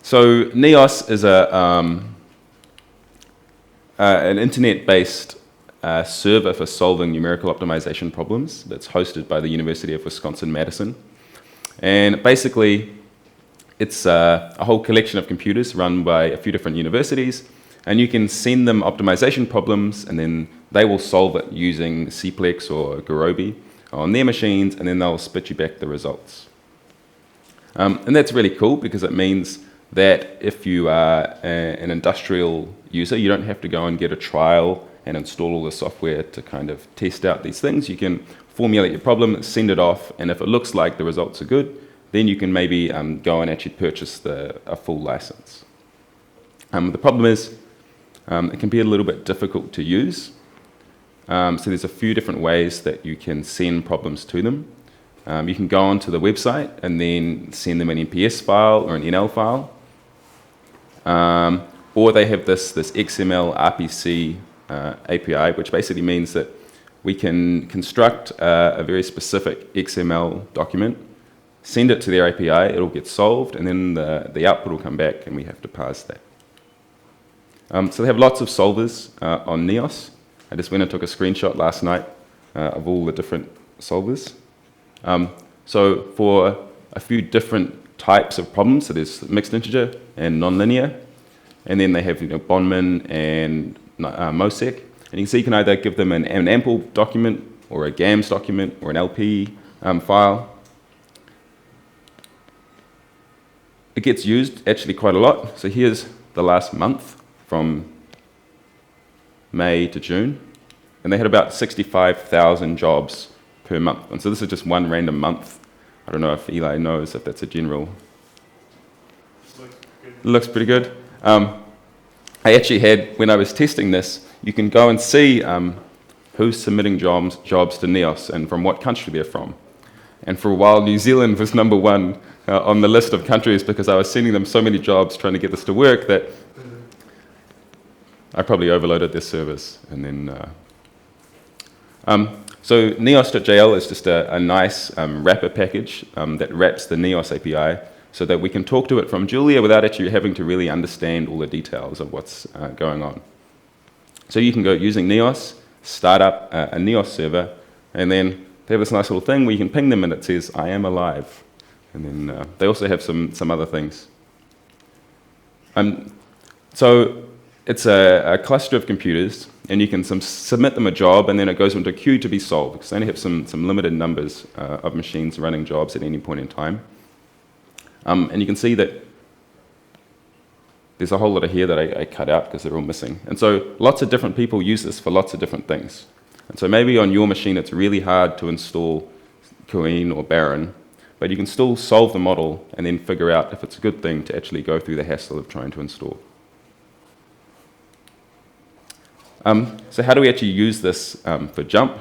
So NEOS is an internet-based server for solving numerical optimization problems that's hosted by the University of Wisconsin-Madison. And basically, it's a whole collection of computers run by a few different universities, and you can send them optimization problems, and then they will solve it using Cplex or Gurobi on their machines, and then they'll spit you back the results. And that's really cool because it means that if you are an industrial user, you don't have to go and get a trial and install all the software to kind of test out these things. You can formulate your problem, send it off, and if it looks like the results are good, then you can maybe go and actually purchase a full license. The problem is it can be a little bit difficult to use. So there's a few different ways that you can send problems to them. You can go onto the website and then send them an MPS file or an NL file. Or they have this XML-RPC API, which basically means that we can construct a very specific XML document, send it to their API, it'll get solved, and then the output will come back and we have to parse that. So they have lots of solvers on NEOS. I just went and took a screenshot last night of all the different solvers. So for a few different types of problems, so there's mixed integer and nonlinear, and then they have Bondman and MOSEC, and you can see you can either give them an ample document or a GAMS document or an LP file. It gets used actually quite a lot. So here's the last month from May to June, and they had about 65,000 jobs per month. And so this is just one random month. I don't know if Eli knows if that's a general. Looks pretty good. I actually had, when I was testing this, you can go and see who's submitting jobs to NEOS and from what country they're from. And for a while, New Zealand was number one on the list of countries because I was sending them so many jobs trying to get this to work that I probably overloaded their servers. And then, so NEOS.jl is just a nice wrapper package that wraps the NEOS API so that we can talk to it from Julia without actually having to really understand all the details of what's going on. So you can go using NEOS, start up a NEOS server, and then they have this nice little thing where you can ping them and it says, I am alive. And then they also have some other things. So it's a cluster of computers, and you can submit them a job, and then it goes into a queue to be solved, because they only have some limited numbers of machines running jobs at any point in time. And you can see that there's a whole lot of here that I cut out because they're all missing. And so lots of different people use this for lots of different things. And so maybe on your machine it's really hard to install Queen or Baron, but you can still solve the model and then figure out if it's a good thing to actually go through the hassle of trying to install. So how do we actually use this for JuMP?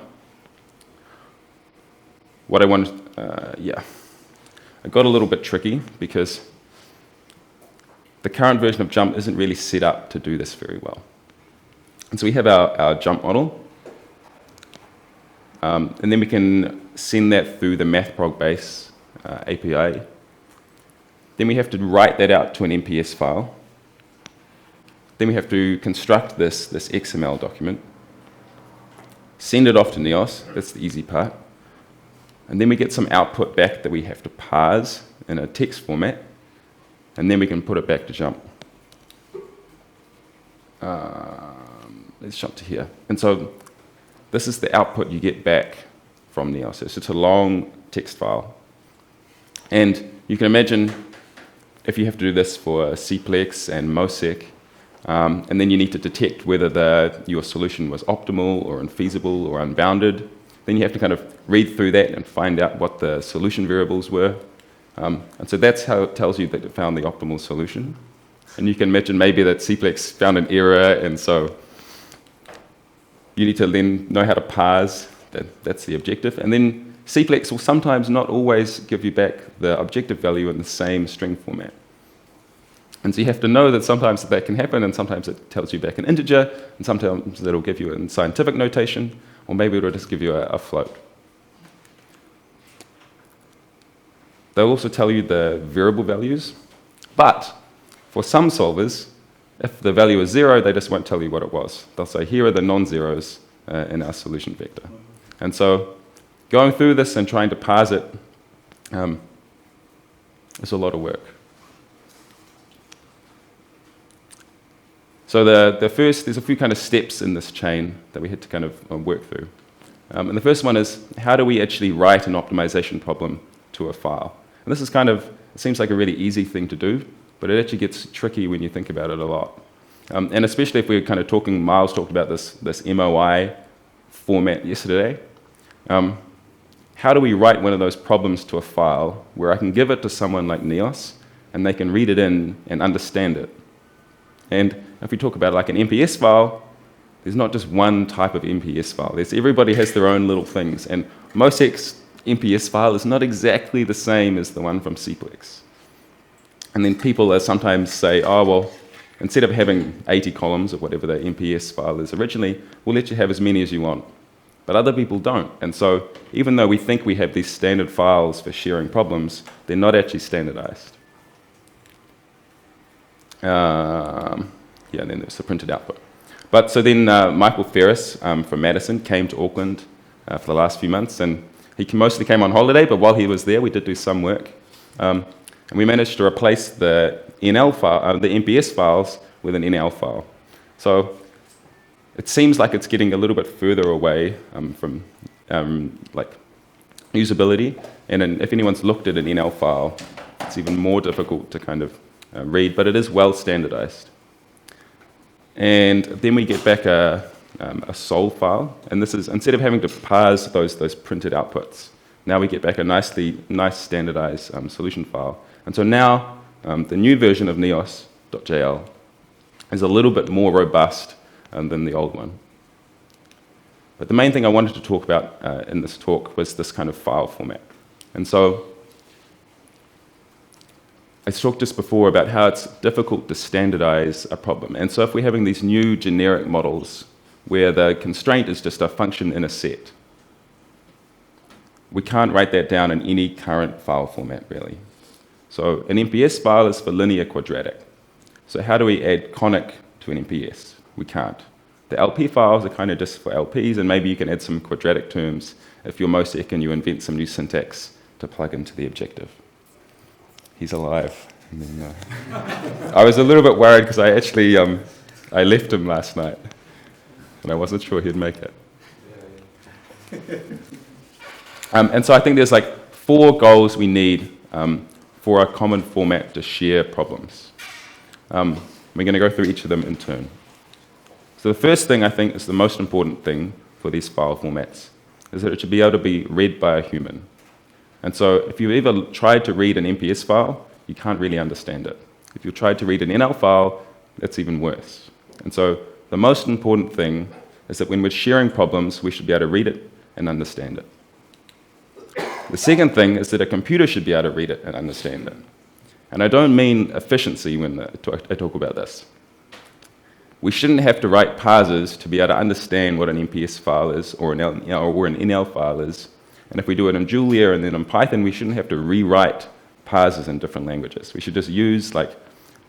What I wanted, it got a little bit tricky because the current version of JuMP isn't really set up to do this very well. And so we have our JuMP model, and then we can send that through the MathProgBase API. Then we have to write that out to an MPS file. Then we have to construct this XML document, send it off to NEOS, that's the easy part. And then we get some output back that we have to parse in a text format, and then we can put it back to JuMP. Let's jump to here. And so this is the output you get back from NEOS. It's just a long text file. And you can imagine if you have to do this for Cplex and MOSEC, and then you need to detect whether your solution was optimal or unfeasible or unbounded, then you have to kind of read through that and find out what the solution variables were. And so that's how it tells you that it found the optimal solution. And you can imagine maybe that Cplex found an error, and so you need to then know how to parse. That's the objective. And then Cplex will sometimes not always give you back the objective value in the same string format. And so you have to know that sometimes that can happen, and sometimes it tells you back an integer, and sometimes it'll give you in scientific notation, or maybe it'll just give you a float. They'll also tell you the variable values, but For some solvers, if the value is 0, they just won't tell you what it was. They'll say, here are the non-zeros in our solution vector. And so going through this and trying to parse it is a lot of work. So there's a few kind of steps in this chain that we had to kind of work through. And the first one is, how do we actually write an optimization problem to a file? And this is kind of, it seems like a really easy thing to do, but it actually gets tricky when you think about it a lot. And especially if we're kind of talking, Miles talked about this MOI format yesterday. How do we write one of those problems to a file where I can give it to someone like NEOS and they can read it in and understand it? And if we talk about like an MPS file, there's not just one type of MPS file. Everybody has their own little things, and MOSEC's MPS file is not exactly the same as the one from CPLEX. And then people sometimes say, oh, well, instead of having 80 columns or whatever the MPS file is originally, we'll let you have as many as you want. But other people don't. And so even though we think we have these standard files for sharing problems, they're not actually standardized. And then there's the printed output. But so then Michael Ferris from Madison came to Auckland for the last few months, and he mostly came on holiday, but while he was there, we did do some work. And we managed to replace the NL file, the MPS files with an NL file. So it seems like it's getting a little bit further away from like usability. And if anyone's looked at an NL file, it's even more difficult to kind of read, but it is well standardized. And then we get back a sol file, and this is, instead of having to parse those printed outputs, now we get back a nice standardized solution file. And so now the new version of NEOS.jl is a little bit more robust than the old one. But the main thing I wanted to talk about in this talk was this kind of file format. And so I talked just before about how it's difficult to standardize a problem. And so if we're having these new generic models where the constraint is just a function in a set, we can't write that down in any current file format, really. So an MPS file is for linear quadratic. So how do we add conic to an MPS? We can't. The LP files are kind of just for LPs, and maybe you can add some quadratic terms if you're MOSEC and you invent some new syntax to plug into the objective. He's alive. And then, I was a little bit worried because I actually I left him last night, and I wasn't sure he'd make it. And so I think there's like 4 goals we need for a common format to share problems. We're going to go through each of them in turn. So the first thing I think is the most important thing for these file formats is that it should be able to be read by a human. And so if you've ever tried to read an MPS file, you can't really understand it. If you've tried to read an NL file, that's even worse. And so the most important thing is that when we're sharing problems, we should be able to read it and understand it. The second thing is that a computer should be able to read it and understand it. And I don't mean efficiency when I talk about this. We shouldn't have to write parsers to be able to understand what an MPS file is or an NL file is. And if we do it in Julia and then in Python, we shouldn't have to rewrite parsers in different languages. We should just use like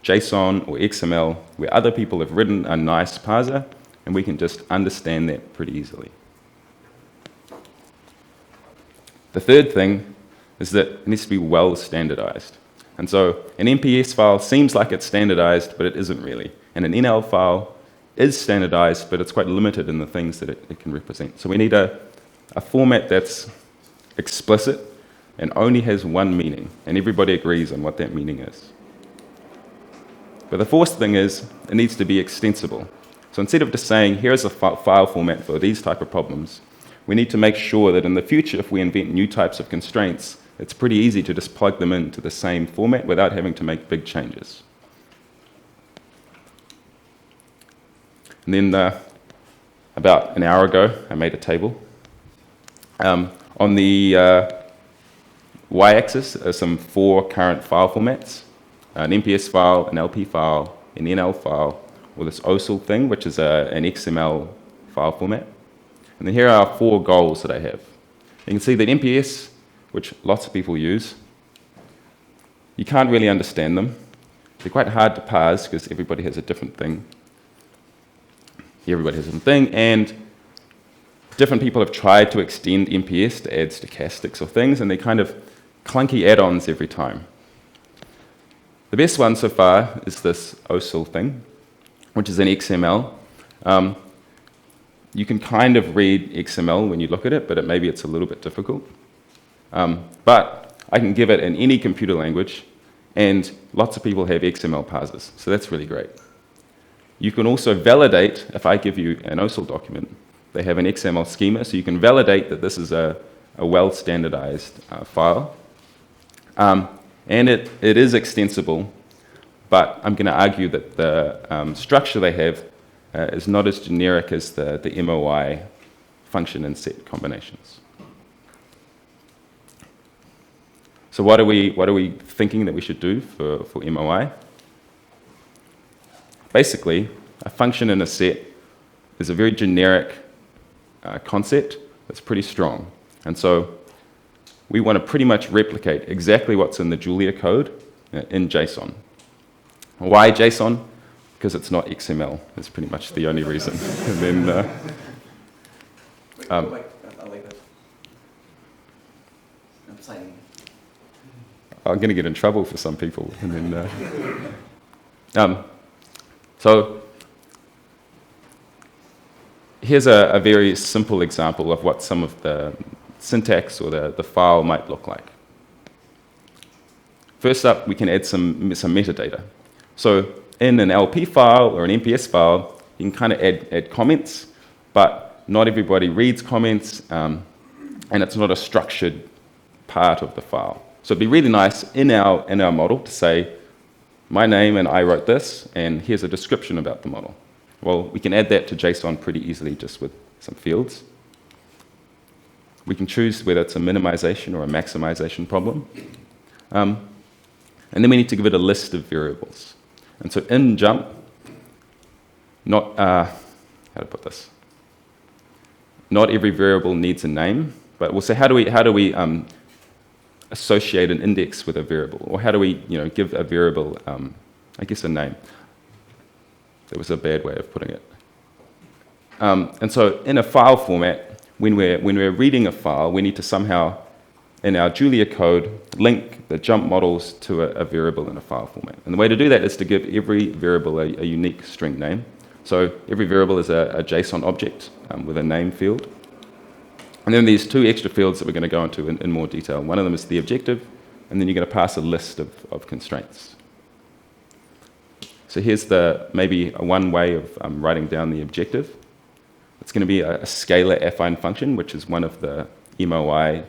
JSON or XML where other people have written a nice parser, and we can just understand that pretty easily. The third thing is that it needs to be well standardized. And so an MPS file seems like it's standardized, but it isn't really. And an NL file is standardized, but it's quite limited in the things that it can represent. So we need a format that's explicit and only has one meaning, and everybody agrees on what that meaning is. But the fourth thing is it needs to be extensible. So instead of just saying, here's a file format for these type of problems, we need to make sure that in the future, if we invent new types of constraints, it's pretty easy to just plug them into the same format without having to make big changes. And then about an hour ago, I made a table. On the y-axis are some 4 current file formats: an MPS file, an LP file, an NL file, or this OSL thing, which is an XML file format. And then here are 4 goals that I have. You can see that MPS, which lots of people use, you can't really understand them. They're quite hard to parse because everybody has a different thing. Everybody has a different thing, and different people have tried to extend MPS to add stochastics or things, and they're kind of clunky add-ons every time. The best one so far is this OSL thing, which is an XML. You can kind of read XML when you look at it, but maybe it's a little bit difficult. But I can give it in any computer language, and lots of people have XML parsers, so that's really great. You can also validate, if I give you an OSL document, they have an XML schema, so you can validate that this is a well-standardized file. And it is extensible, but I'm going to argue that the structure they have is not as generic as the MOI function and set combinations. So what are we thinking that we should do for MOI? Basically, a function in a set is a very generic concept that's pretty strong. And so we want to pretty much replicate exactly what's in the Julia code in JSON. Why JSON? Because it's not XML. That's pretty much the only reason. And then, I like that. I'm signing. I'm going to get in trouble for some people. And then, so here's a very simple example of what some of the syntax or the file might look like. First up, we can add some metadata. So in an LP file or an MPS file, you can kind of add comments, but not everybody reads comments, and it's not a structured part of the file. So it'd be really nice in our model to say, my name and I wrote this, and here's a description about the model. Well, we can add that to JSON pretty easily just with some fields. We can choose whether it's a minimization or a maximization problem. And then we need to give it a list of variables. And so in JuMP, how to put this? Not every variable needs a name, but we'll say how do we associate an index with a variable, or how do we give a variable I guess a name. That was a bad way of putting it. And so in a file format, when we're reading a file, we need to somehow, in our Julia code, link the JuMP models to a variable in a file format. And the way to do that is to give every variable a unique string name. So every variable is a JSON object with a name field. And then there's two extra fields that we're going to go into in more detail. One of them is the objective, and then you're going to pass a list of constraints. So here's maybe one way of writing down the objective. It's going to be a scalar affine function, which is one of the MOI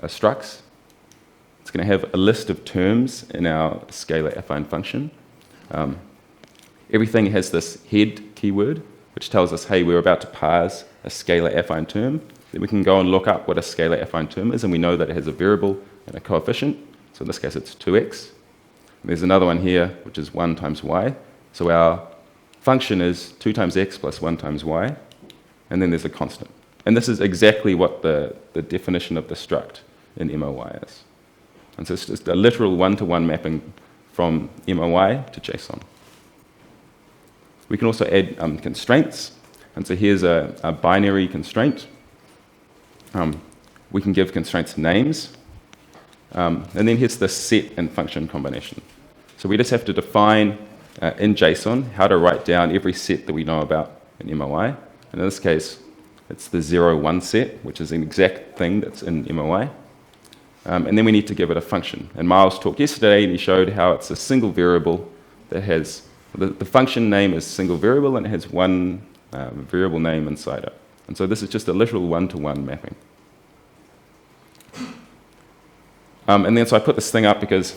structs. It's going to have a list of terms in our scalar affine function. Everything has this head keyword, which tells us, hey, we're about to parse a scalar affine term. Then we can go and look up what a scalar affine term is, and we know that it has a variable and a coefficient. So in this case, it's 2x. And there's another one here, which is 1 times y. So our function is 2 times x plus 1 times y. And then there's a constant. And this is exactly what the definition of the struct in MOI is. And so it's just a literal one-to-one mapping from MOI to JSON. We can also add constraints. And so here's a binary constraint. We can give constraints names. And then here's the set and function combination. So we just have to define in JSON how to write down every set that we know about in MOI. And in this case, it's the 0-1 set, which is an exact thing that's in MOI. And then we need to give it a function. And Miles talked yesterday, and he showed how it's a single variable that has, the function name is single variable, and it has one variable name inside it. And so this is just a literal one-to-one mapping. And then so I put this thing up because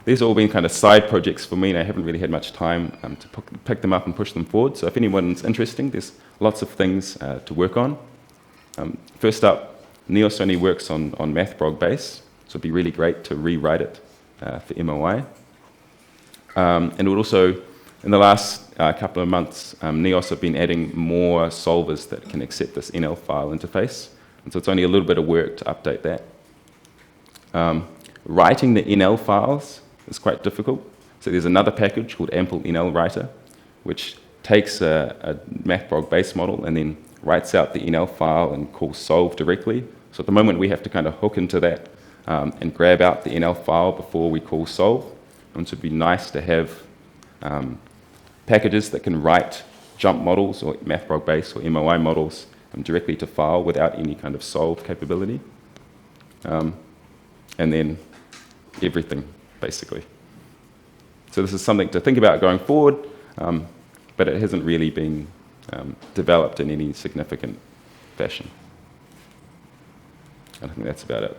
these have all been kind of side projects for me, and I haven't really had much time to pick them up and push them forward. So if anyone's interested, there's lots of things to work on. First up, NEOS only works on MathProgBase, so it'd be really great to rewrite it for MOI. And it would also, in the last couple of months, NEOS have been adding more solvers that can accept this NL file interface. And so it's only a little bit of work to update that. Writing the NL files is quite difficult. So there's another package called Ample NL Writer, which takes a MathProgBase model and then writes out the NL file and calls solve directly. So at the moment, we have to kind of hook into that and grab out the NL file before we call solve. And so it'd be nice to have packages that can write JuMP models or MathProgBase or MOI models directly to file without any kind of solve capability. And then everything, basically. So this is something to think about going forward, but it hasn't really been developed in any significant fashion. I think that's about it.